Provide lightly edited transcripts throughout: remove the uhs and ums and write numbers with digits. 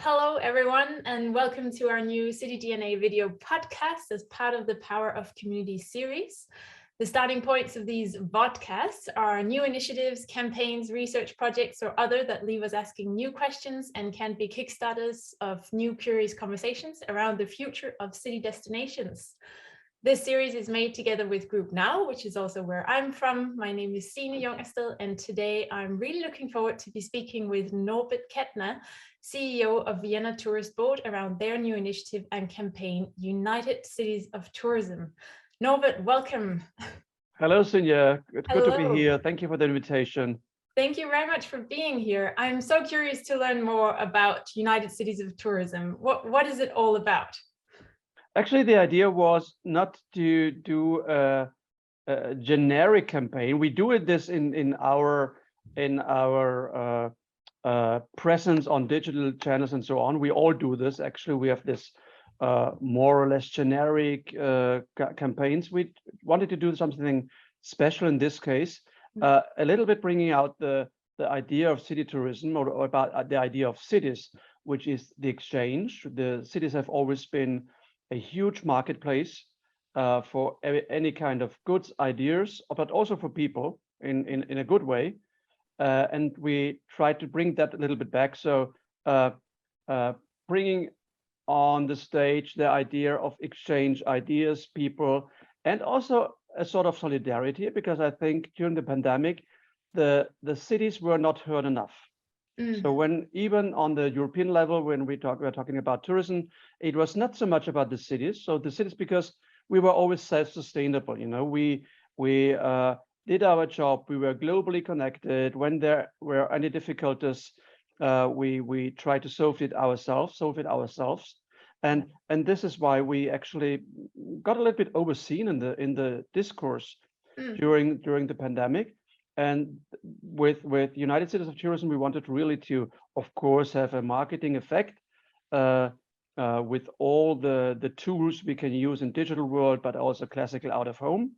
Hello, everyone, and welcome to our new CityDNA video podcast as part of the Power of Community series. The starting points of these vodcasts are new initiatives, campaigns, research projects, or other that leave us asking new questions and can be kickstarters of new curious conversations around the future of city destinations. This series is made together with Group NAO, which is also where I'm from. My name is Signe Jungersted, and today I'm really looking forward to be speaking with Norbert Kettner, CEO of Vienna Tourist Board, around their new initiative and campaign, United Cities of Tourism. Norbert, welcome. Hello, Signe. It's good to be Hello. here. Thank you for the invitation. Thank you very much for being here. I'm so curious to learn more about United Cities of Tourism. What is it all about? Actually, the idea was not to do a generic campaign. We do this in our presence on digital channels and so on. We all do this. Actually, we have this more or less generic campaigns. We wanted to do something special in this case, a little bit bringing out the idea of city tourism or about the idea of cities, which is the exchange. The cities have always been a huge marketplace for any kind of goods, ideas, but also for people in a good way. And we try to bring that a little bit back. So bringing on the stage the idea of exchange ideas, people, and also a sort of solidarity, because I think during the pandemic, the cities were not heard enough. So when even on the European level, when we're talking about tourism, it was not so much about the cities. So the cities, because we were always self-sustainable, you know, we did our job. We were globally connected. When there were any difficulties, we tried to solve it ourselves. And this is why we actually got a little bit overseen in the discourse during the pandemic. And with United Cities of Tourism, we wanted really to, of course, have a marketing effect with all the tools we can use in digital world, but also classical out of home,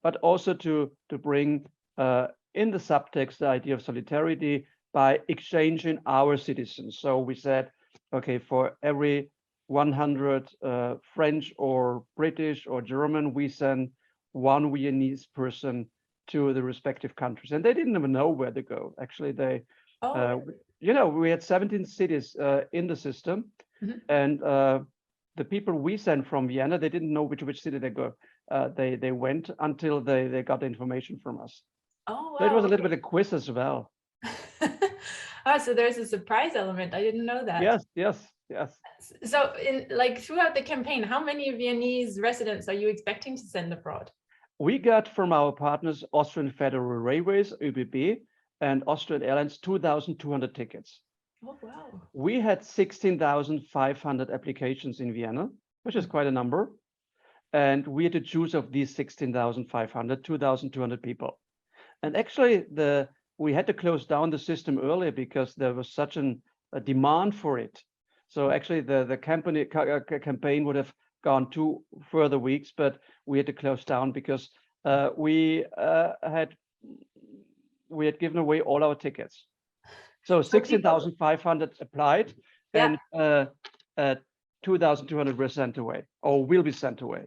but also to bring in the subtext the idea of solidarity by exchanging our citizens. So we said, okay, for every 100 French or British or German, we send one Viennese person to the respective countries, and they didn't even know where to go. Actually, we had 17 cities in the system, and the people we sent from Vienna, they didn't know which city they go. They went until they got the information from us. Oh, wow. So it was a little bit of a quiz as well. Oh, so there's a surprise element. I didn't know that. Yes. So throughout the campaign, how many Viennese residents are you expecting to send abroad? We got from our partners, Austrian Federal Railways, ÖBB, and Austrian Airlines, 2,200 tickets. Oh, wow. We had 16,500 applications in Vienna, which is quite a number. And we had to choose of these 16,500, 2,200 people. And actually, we had to close down the system earlier because there was such a demand for it. So actually, the campaign would have gone 2 further weeks, but we had to close down because we had given away all our tickets. So 16,500 applied, and 2,200 were sent away, or will be sent away.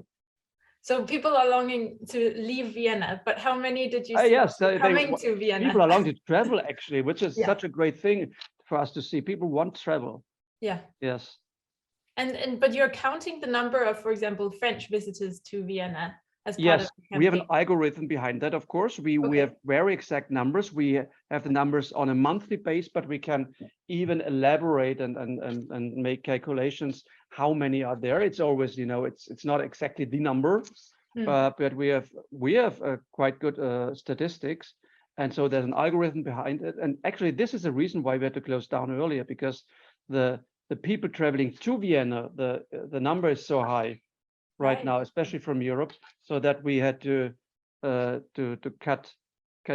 So people are longing to leave Vienna, but how many did you see coming to Vienna? People are longing to travel, actually, which is such a great thing for us to see. People want to travel. Yeah. Yes. But you're counting the number of, for example, French visitors to Vienna as part of the Yes, we have an campaign. algorithm behind that, of course. We have very exact numbers. We have the numbers on a monthly base, but we can even elaborate and make calculations how many are there. It's always, you know, it's not exactly the number, but we have quite good statistics. And so there's an algorithm behind it. And actually, this is the reason why we had to close down earlier, because the people traveling to Vienna, the number is so high right now, especially from Europe, so that we had to cut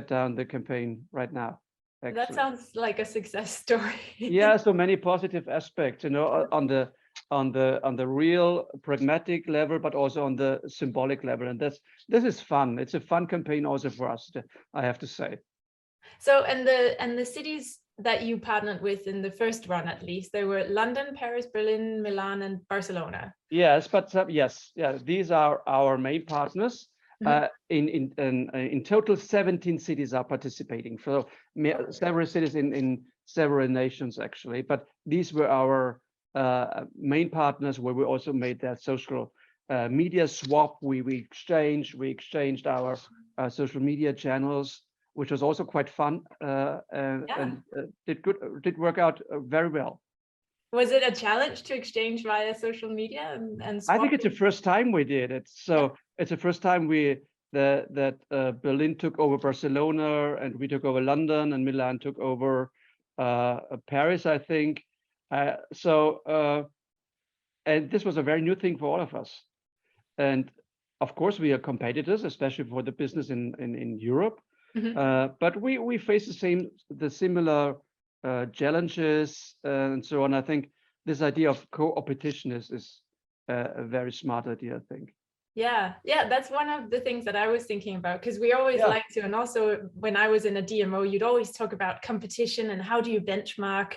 down the campaign right now. Actually. That sounds like a success story. Yeah, so many positive aspects, you know, on the real pragmatic level, but also on the symbolic level, and this is fun. It's a fun campaign also for us, I have to say. So and the cities that you partnered with in the first run, at least. There were London, Paris, Berlin, Milan, and Barcelona. Yes, but these are our main partners. In total, 17 cities are participating. So several cities in several nations actually. But these were our main partners, where we also made that social media swap. We exchanged our social media channels, which was also quite fun, and did work out very well. Was it a challenge to exchange via social media and swap? I think it's the first time we did it. So it's the first time that Berlin took over Barcelona, and we took over London, and Milan took over Paris, I think. And this was a very new thing for all of us. And of course, we are competitors, especially for the business in Europe. But we face the similar challenges and so on. I think this idea of co-opetition is a very smart idea, I think. Yeah, that's one of the things that I was thinking about, because we always like to, and also when I was in a DMO, you'd always talk about competition and how do you benchmark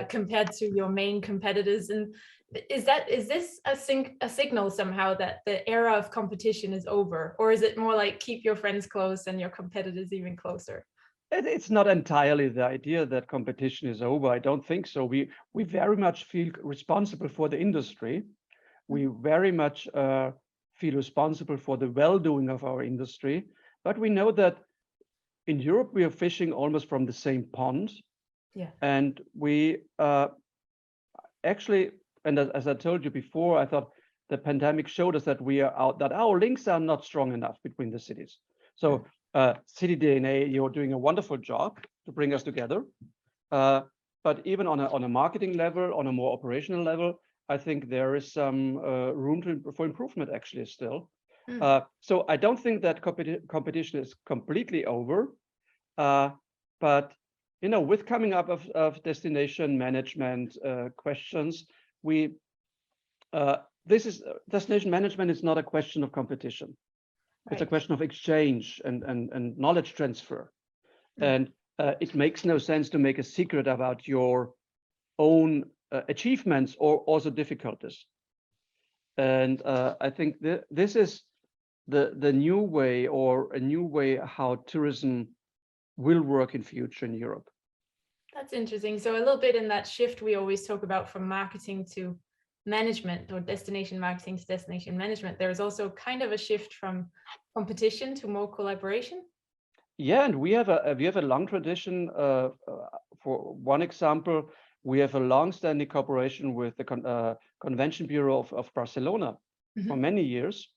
compared to your main competitors. And is this a signal somehow that the era of competition is over, or is it more like keep your friends close and your competitors even closer? It's not entirely the idea that competition is over. I don't think so. We very much feel responsible for the industry. We very much feel responsible for the well-doing of our industry. But we know that in Europe, we are fishing almost from the same pond. Yeah. And we actually, and as I told you before, I thought the pandemic showed us that that our links are not strong enough between the cities. So CityDNA, you're doing a wonderful job to bring us together. But even on a marketing level, on a more operational level, I think there is some room for improvement actually still. So I don't think that competition is completely over. But with coming up of destination management questions, destination management is not a question of competition. It's a question of exchange and knowledge transfer. And it makes no sense to make a secret about your own achievements or also difficulties. And I think this is the new way, or a new way how tourism will work in future in Europe. That's interesting. So a little bit in that shift we always talk about from marketing to management, or destination marketing to destination management, there is also kind of a shift from competition to more collaboration. Yeah, and we have a long tradition. For one example, we have a long-standing cooperation with the Convention Bureau of Barcelona for many years.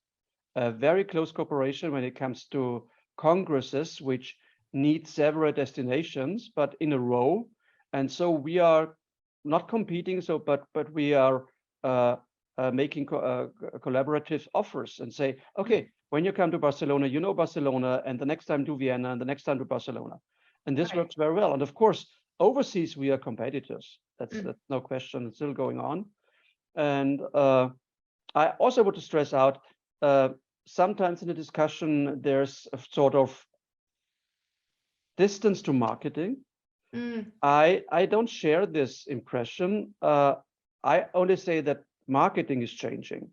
A very close cooperation when it comes to congresses, which need several destinations, but in a row. And so we are not competing, but we are making collaborative offers and say, okay, when you come to Barcelona, Barcelona, and the next time to Vienna, and the next time to Barcelona. And this works very well. And of course, overseas, we are competitors. That's no question. It's still going on. And I also want to stress out, sometimes in the discussion, there's a sort of distance to marketing. I don't share this impression. I only say that marketing is changing.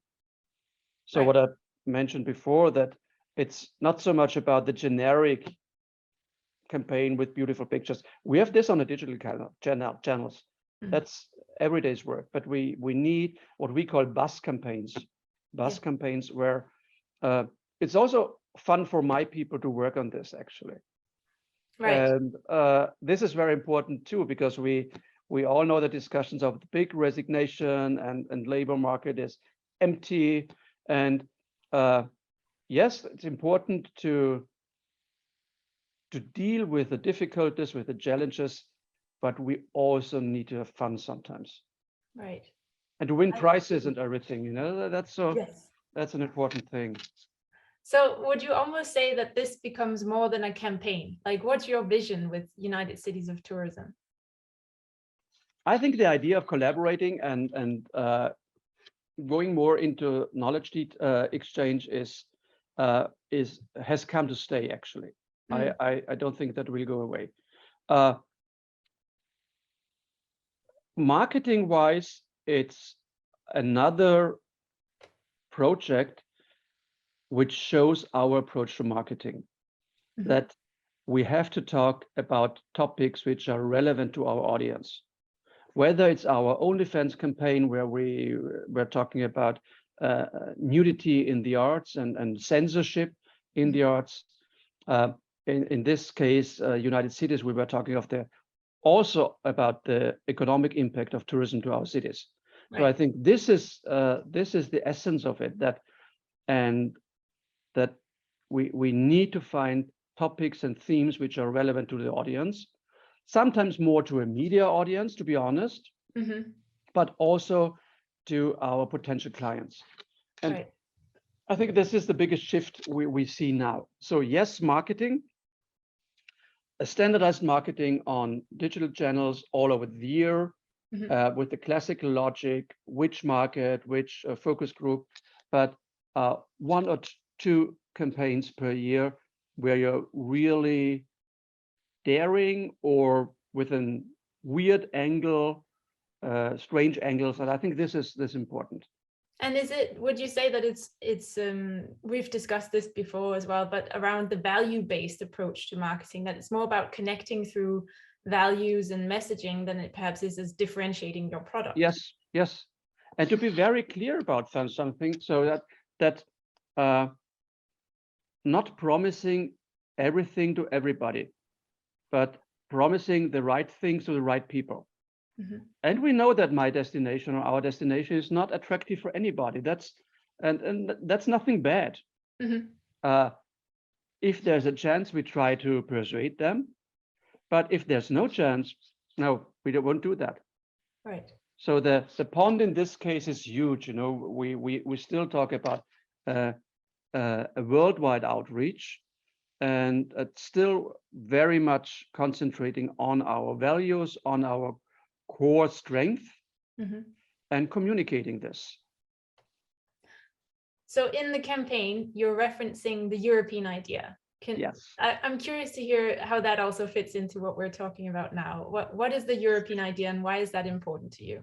So what I mentioned before, that it's not so much about the generic campaign with beautiful pictures. We have this on the digital channels. That's everyday's work. But we need what we call buzz campaigns. Campaigns where it's also fun for my people to work on this actually. And this is very important too, because we all know the discussions of the big resignation and labor market is empty. And yes, it's important to deal with the difficulties, with the challenges, but we also need to have fun sometimes. Right. And to win prizes and everything, that's an important thing. So would you almost say that this becomes more than a campaign? Like, what's your vision with United Cities of Tourism? I think the idea of collaborating and going more into knowledge exchange has come to stay actually. I don't think that will go away. marketing wise, it's another project which shows our approach to marketing, that we have to talk about topics which are relevant to our audience. Whether it's our OnlyFans campaign where we're talking about nudity in the arts and censorship in the arts. In this case, United Cities, we were talking also about the economic impact of tourism to our cities. Right. So I think this is the essence of it, that we need to find topics and themes which are relevant to the audience, sometimes more to a media audience, to be honest, but also to our potential clients. And right. I think this is the biggest shift we see now. So yes, marketing, a standardized marketing on digital channels all over the year, with the classical logic, which market, which focus group, but 1 or 2 campaigns per year where you're really daring or with a weird angle, strange angles. And I think this is important. And would you say that it's we've discussed this before as well, but around the value-based approach to marketing, that it's more about connecting through values and messaging than it perhaps is as differentiating your product? Yes. And to be very clear about something, so that not promising everything to everybody, but promising the right things to the right people. And we know that my destination or our destination is not attractive for anybody. That's nothing bad. If there's a chance, we try to persuade them. But if there's no chance, no, we won't do that. Right. So the pond in this case is huge. You know, we still talk about a worldwide outreach, and it's still very much concentrating on our values, on our core strength, and communicating this. So in the campaign, you're referencing the European idea. Yes. I'm curious to hear how that also fits into what we're talking about now. What is the European idea and why is that important to you?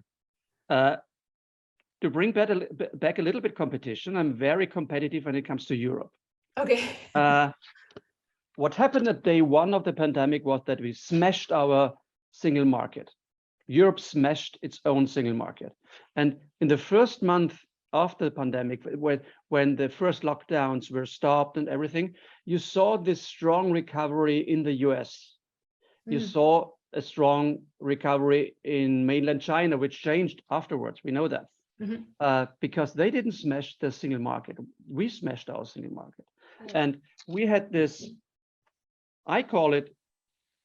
To bring back a little bit competition, I'm very competitive when it comes to Europe. Okay. What happened at day 1 of the pandemic was that we smashed our single market. Europe smashed its own single market. And in the first month after the pandemic, when the first lockdowns were stopped and everything, you saw this strong recovery in the US. You saw a strong recovery in mainland China, which changed afterwards. We know that. Because they didn't smash the single market. We smashed our single market. And we had this, I call it,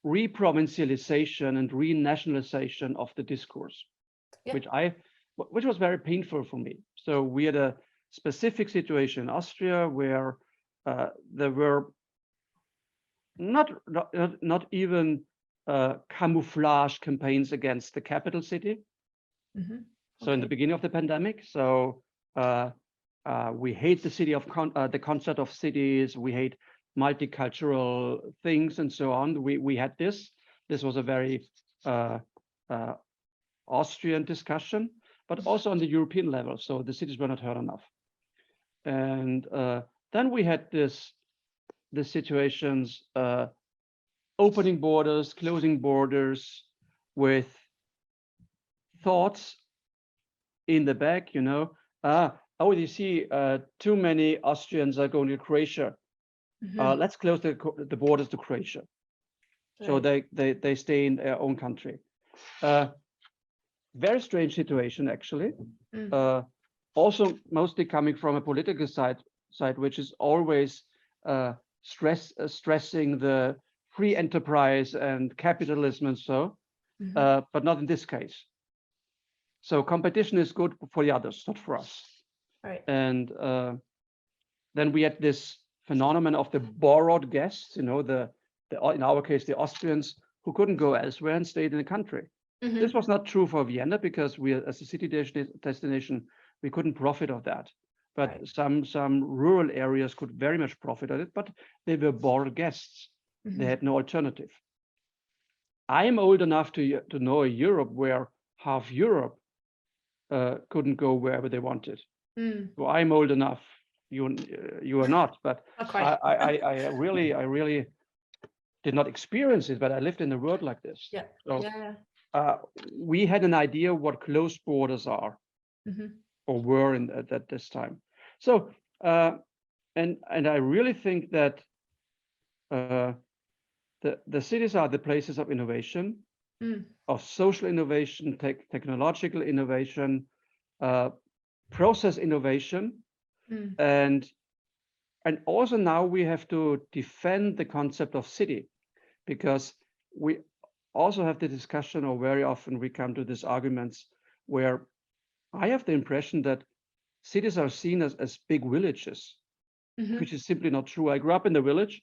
re-provincialization and re-nationalization of the discourse, which was very painful for me. So we had a specific situation in Austria where there were not even camouflage campaigns against the capital city. So in the beginning of the pandemic, so we hate the city of the concept of cities. We hate multicultural things and so on. We had this. This was a very Austrian discussion, but also on the European level. So the cities were not heard enough. And then we had the situations, opening borders, closing borders, with thoughts in the back, you know, oh, you see, too many Austrians are going to Croatia. Let's close the borders to Croatia. Right. So they stay in their own country. Very strange situation, actually. Also, mostly coming from a political side which is always stressing the free enterprise and capitalism and so, but not in this case. So competition is good for the others, not for us. Right. And then we had this phenomenon of the borrowed guests, you know, in our case, the Austrians who couldn't go elsewhere and stayed in the country. This was not true for Vienna because we, as a city destination, we couldn't profit of that. But some rural areas could very much profit of it, but they were borrowed guests. They had no alternative. I am old enough to know a Europe where half Europe couldn't go wherever they wanted. Mm. So I'm old enough. You are not, but Not quite. I really did not experience it, but I lived in a world like this. Yeah. So Yeah. we had an idea what closed borders are Mm-hmm. or were at this time. So and I really think that the cities are the places of innovation, of social innovation, technological innovation, process innovation, and also now we have to defend the concept of city, because we also have the discussion, or very often we come to these arguments where I have the impression that cities are seen as big villages, which is simply not true. I grew up in the village.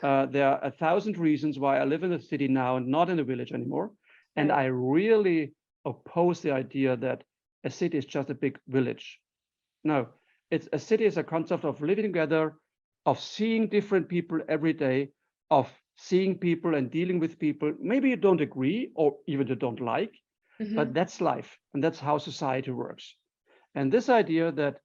There are 1,000 reasons why I live in a city now and not in a village anymore. And I really oppose the idea that a city is just a big village. No, a city is a concept of living together, of seeing different people every day, of seeing people and dealing with people. Maybe you don't agree or even you don't like, but that's life. And that's how society works. And this idea that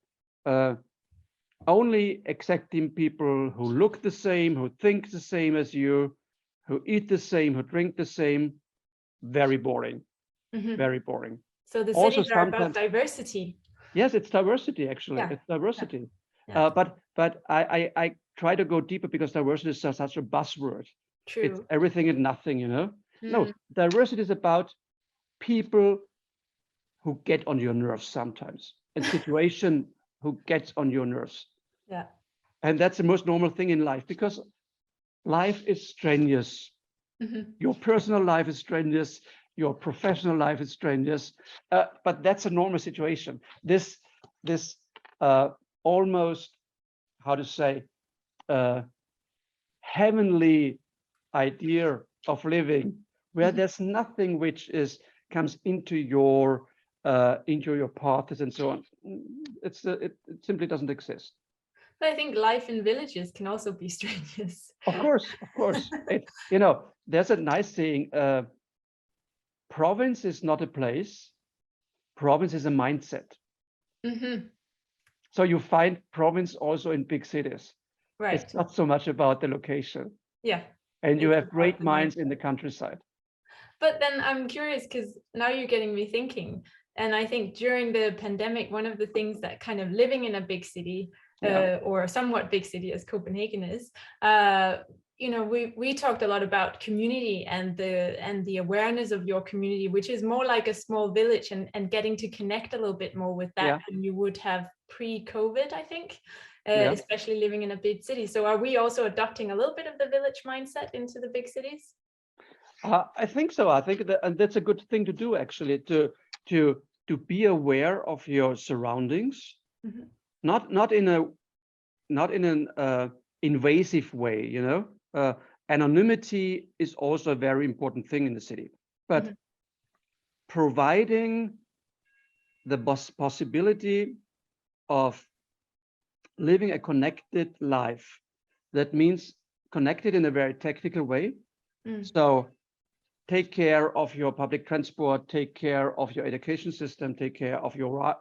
only accepting people who look the same, who think the same as you, who eat the same, who drink the same, very boring, very boring. So the Also cities are about diversity. Yes, it's diversity, actually. It's diversity. But I try to go deeper, because diversity is such a buzzword. True. It's everything and nothing, you know? No, diversity is about people who get on your nerves sometimes, a situation who gets on your nerves. Yeah. And that's the most normal thing in life, because life is strenuous. Your personal life is strenuous. Your professional life is strenuous. But that's a normal situation. This almost, how to say, heavenly idea of living, where there's nothing which comes into your paths and so on. It simply doesn't exist. But I think life in villages can also be strenuous. Of course. There's a nice saying, province is not a place, province is a mindset. So you find province also in big cities. Right. It's not so much about the location. Yeah. And you have great minds in the countryside. But then I'm curious, because now you're getting me thinking. And I think during the pandemic, one of the things that kind of living in a big city, or a somewhat big city as Copenhagen is, we talked a lot about community and the awareness of your community, which is more like a small village, and getting to connect a little bit more with that than you would have pre-COVID, I think, especially living in a big city. So are we also adopting a little bit of the village mindset into the big cities? I think so. I think and that's a good thing to do, actually, to be aware of your surroundings, not in an invasive way, you know. Anonymity is also a very important thing in the city, but providing the possibility of living a connected life. That means connected in a very technical way. So take care of your public transport, take care of your education system, take care of your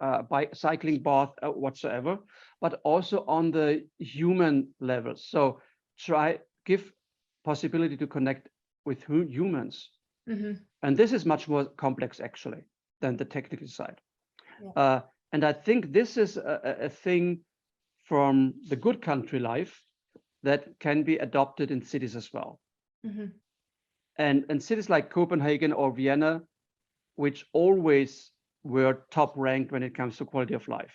cycling path, whatsoever, but also on the human level. So give possibility to connect with humans. And this is much more complex, actually, than the technical side. And I think this is a thing from the good country life that can be adopted in cities as well. And cities like Copenhagen or Vienna, which always were top ranked when it comes to quality of life,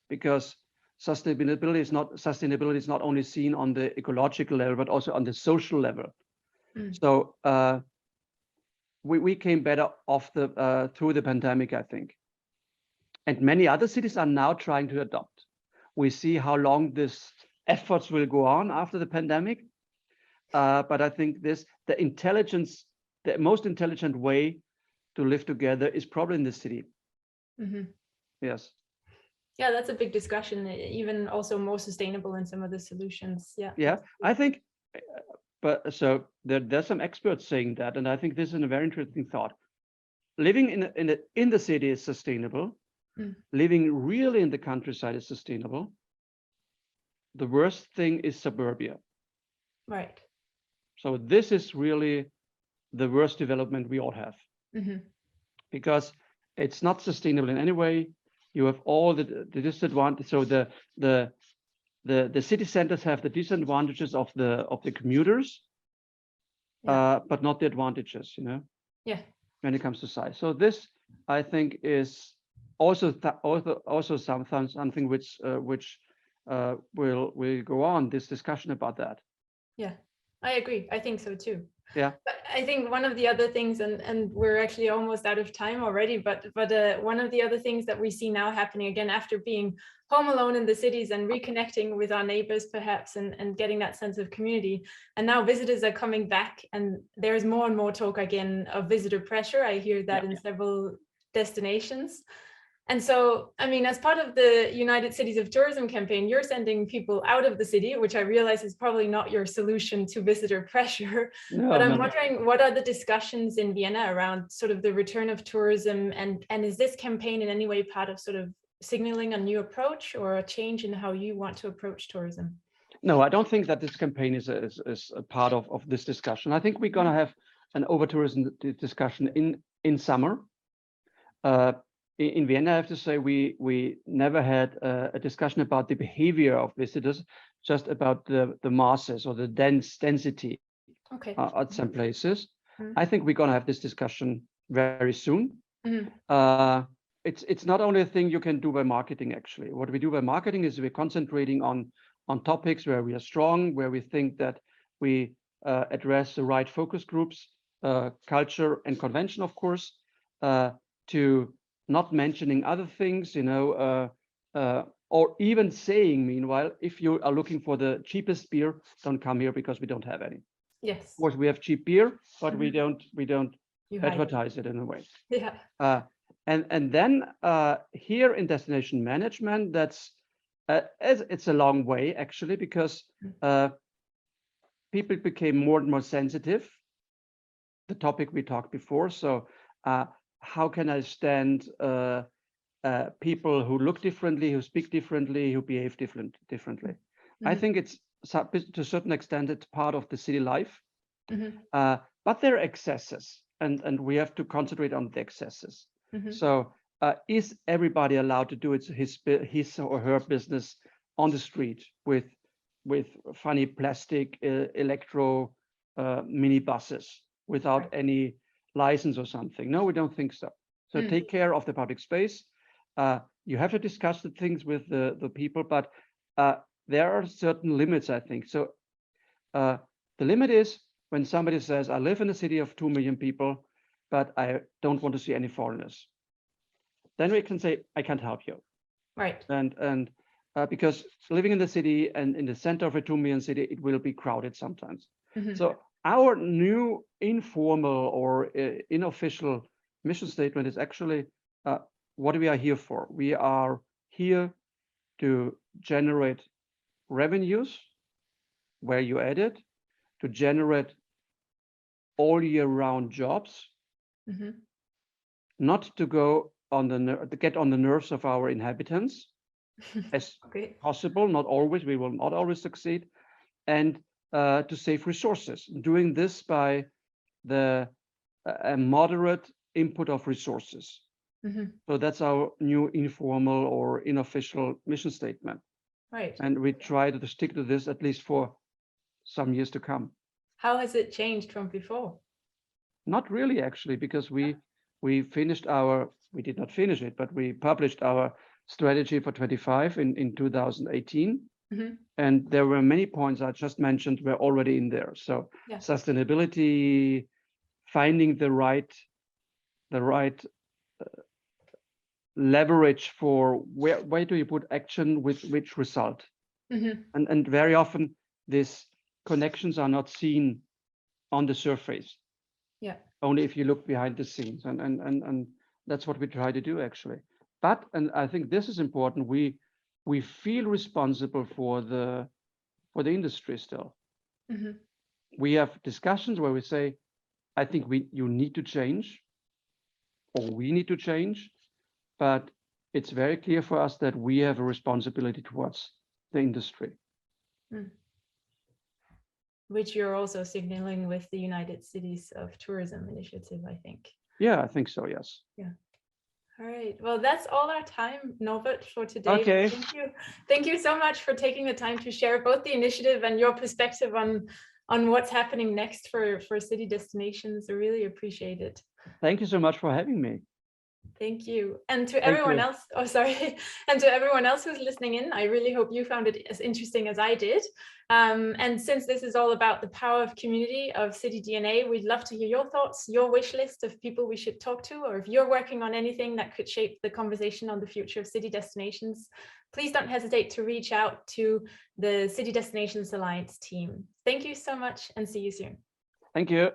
because sustainability is not only seen on the ecological level, but also on the social level. So we came better off through the pandemic, I think. And many other cities are now trying to adopt. We see how long this efforts will go on after the pandemic. But I think the most intelligent way to live together is probably in the city. Yes. Yeah, that's a big discussion, even also more sustainable in some of the solutions. Yeah, I think, but so there's some experts saying that, and I think this is a very interesting thought. living in the city is sustainable. Living really in the countryside is sustainable. The worst thing is suburbia. Right. So this is really the worst development we all have, because it's not sustainable in any way. You have all the disadvantages. So the city centers have the disadvantages of the commuters, but not the advantages, when it comes to size. So this, I think, is also something which will go on, this discussion about that. Yeah, I agree. I think so too. Yeah. But I think one of the other things, and we're actually almost out of time already, but one of the other things that we see now happening again after being home alone in the cities and reconnecting with our neighbors perhaps, and getting that sense of community. And now visitors are coming back, and there's more and more talk again of visitor pressure. I hear that in several destinations. And so, I mean, as part of the United Cities of Tourism campaign, you're sending people out of the city, which I realize is probably not your solution to visitor pressure. But I'm wondering, what are the discussions in Vienna around sort of the return of tourism? And is this campaign in any way part of sort of signaling a new approach or a change in how you want to approach tourism? No, I don't think that this campaign is a part of this discussion. I think we're going to have an over-tourism discussion in summer. In Vienna, I have to say, we never had a discussion about the behavior of visitors, just about the masses or the density at some places. I think we're going to have this discussion very soon. It's not only a thing you can do by marketing, actually. What we do by marketing is we're concentrating on topics where we are strong, where we think that we address the right focus groups, culture and convention, of course, to not mentioning other things, or even saying, meanwhile, if you are looking for the cheapest beer, don't come here because we don't have any. Yes. Of course, we have cheap beer, but we don't advertise it in a way. Yeah. And then here in destination management, that's it's a long way actually, because people became more and more sensitive. The topic we talked before. So how can I stand people who look differently, who speak differently, who behave differently? I think it's, to a certain extent, it's part of the city life, but there are excesses, and we have to concentrate on the excesses. So is everybody allowed to do his or her business on the street with funny plastic electro minibuses without any license or something? No, we don't think so. So take care of the public space. You have to discuss the things with the people, but there are certain limits, I think. So the limit is when somebody says, I live in a city of 2 million people, but I don't want to see any foreigners. Then we can say, I can't help you. Right. And because living in the city and in the center of a 2 million city, it will be crowded sometimes. So our new informal or unofficial mission statement is actually what we are here for. We are here to generate revenues, value added, to generate all year round jobs, not to go on to get on the nerves of our inhabitants as possible. Not always, we will not always succeed, and to save resources, doing this by a moderate input of resources. So that's our new informal or unofficial mission statement. Right. And we try to stick to this at least for some years to come. How has it changed from before? Not really, actually, because we did not finish it, but we published our strategy for 25 in 2018. And there were many points I just mentioned were already in there. So sustainability, finding the right leverage for where do you put action with which result, and very often these connections are not seen on the surface. Only if you look behind the scenes, and that's what we try to do actually. But, and I think this is important, we feel responsible for the industry still. We have discussions where we say, I think you need to change. or we need to change, but it's very clear for us that we have a responsibility towards the industry. Which you're also signaling with the United Cities of Tourism initiative, I think. Yeah, I think so, yes. Yeah. All right. Well, that's all our time, Norbert, for today. Okay. Thank you. Thank you so much for taking the time to share both the initiative and your perspective on what's happening next for city destinations. I really appreciate it. Thank you so much for having me. Thank you. And to everyone else, and to everyone else who's listening in, I really hope you found it as interesting as I did. And since this is all about the power of community of CityDNA, we'd love to hear your thoughts, your wish list of people we should talk to, or if you're working on anything that could shape the conversation on the future of city destinations, please don't hesitate to reach out to the City Destinations Alliance team. Thank you so much and see you soon. Thank you.